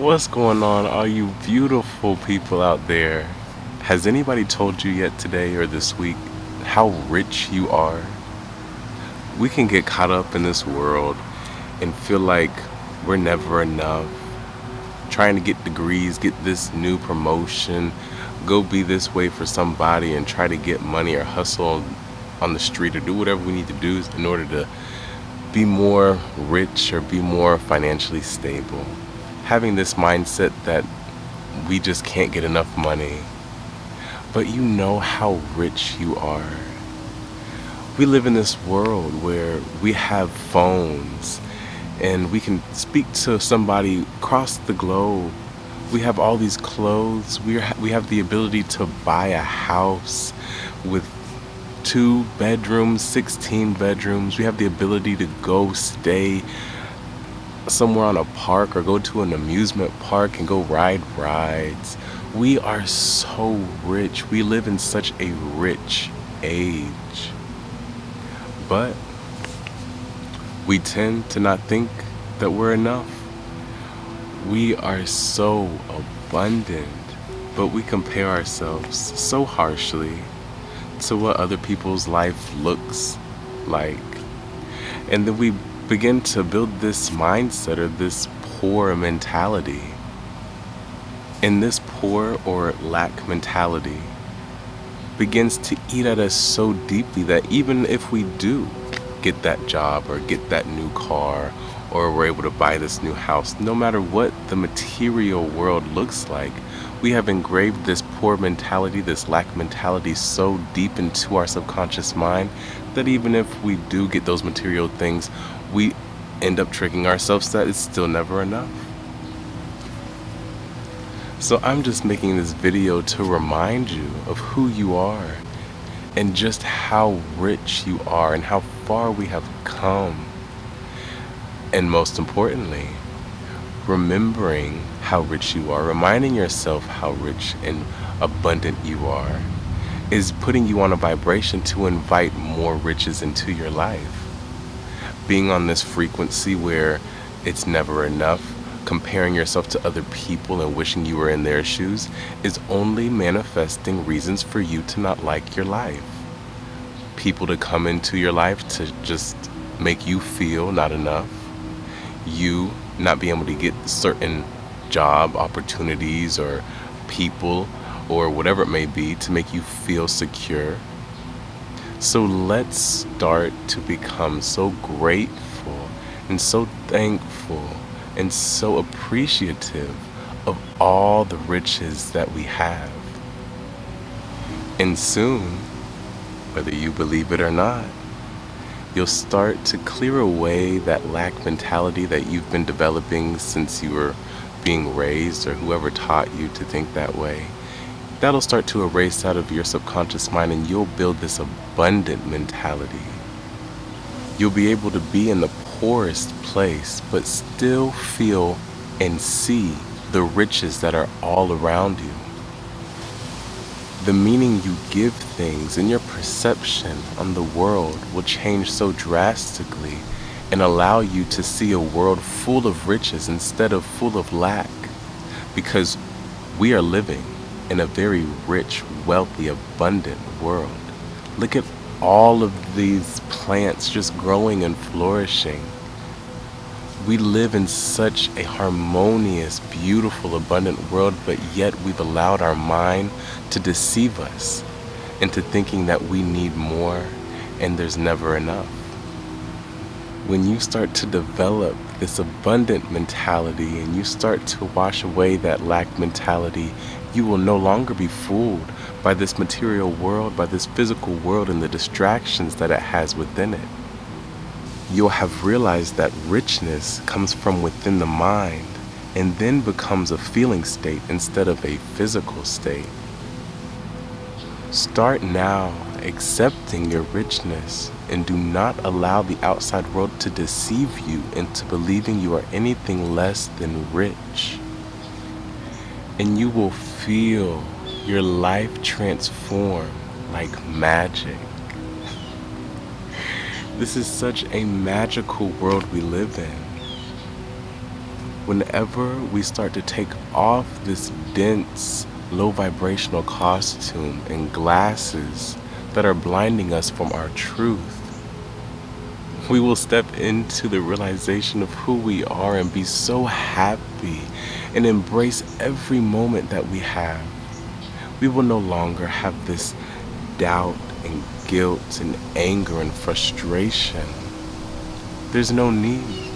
What's going on, all you beautiful people out there? Has anybody told you yet today or this week how rich you are? We can get caught up in this world and feel like we're never enough, trying to get degrees, get this new promotion, go be this way for somebody and try to get money or hustle on the street or do whatever we need to do in order to be more rich or be more financially stable. Having this mindset that we just can't get enough money. But you know how rich you are. We live in this world where we have phones and we can speak to somebody across the globe. We have all these clothes. We have the ability to buy a house with 2 bedrooms, 16 bedrooms. We have the ability to go stay somewhere on a park or go to an amusement park and go ride rides. We are so rich. We live in such a rich age. But we tend to not think that we're enough. We are so abundant, but we compare ourselves so harshly to what other people's life looks like. And then we begin to build this mindset or this poor mentality. And this poor or lack mentality begins to eat at us so deeply that even if we do get that job or get that new car or we're able to buy this new house, no matter what the material world looks like, we have engraved this poor mentality, this lack mentality so deep into our subconscious mind that even if we do get those material things, we end up tricking ourselves that it's still never enough. So I'm just making this video to remind you of who you are and just how rich you are and how far we have come. And most importantly, remembering how rich you are, reminding yourself how rich and abundant you are, is putting you on a vibration to invite more riches into your life. Being on this frequency where it's never enough, comparing yourself to other people and wishing you were in their shoes, is only manifesting reasons for you to not like your life. People to come into your life to just make you feel not enough. You not being able to get certain job opportunities or people or whatever it may be to make you feel secure. So let's start to become so grateful and so thankful and so appreciative of all the riches that we have. And soon, whether you believe it or not, you'll start to clear away that lack mentality that you've been developing since you were being raised or whoever taught you to think that way. That'll start to erase out of your subconscious mind and you'll build this abundant mentality. You'll be able to be in the poorest place but still feel and see the riches that are all around you. The meaning you give things and your perception on the world will change so drastically and allow you to see a world full of riches instead of full of lack, because we are living in a very rich, wealthy, abundant world. Look at all of these plants just growing and flourishing. We live in such a harmonious, beautiful, abundant world, but yet we've allowed our mind to deceive us into thinking that we need more and there's never enough. When you start to develop this abundant mentality and you start to wash away that lack mentality, you will no longer be fooled by this material world, by this physical world and the distractions that it has within it. You'll have realized that richness comes from within the mind and then becomes a feeling state instead of a physical state. Start now accepting your richness and do not allow the outside world to deceive you into believing you are anything less than rich. And you will feel your life transform like magic. This is such a magical world we live in. Whenever we start to take off this dense, low vibrational costume and glasses that are blinding us from our truth, we will step into the realization of who we are and be so happy and embrace every moment that we have. We will no longer have this doubt and guilt and anger and frustration. There's no need.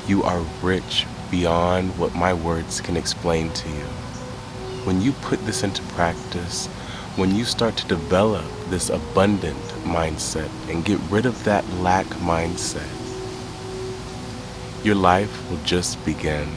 You are rich beyond what my words can explain to you. When you put this into practice, when you start to develop this abundant mindset and get rid of that lack mindset, your life will just begin.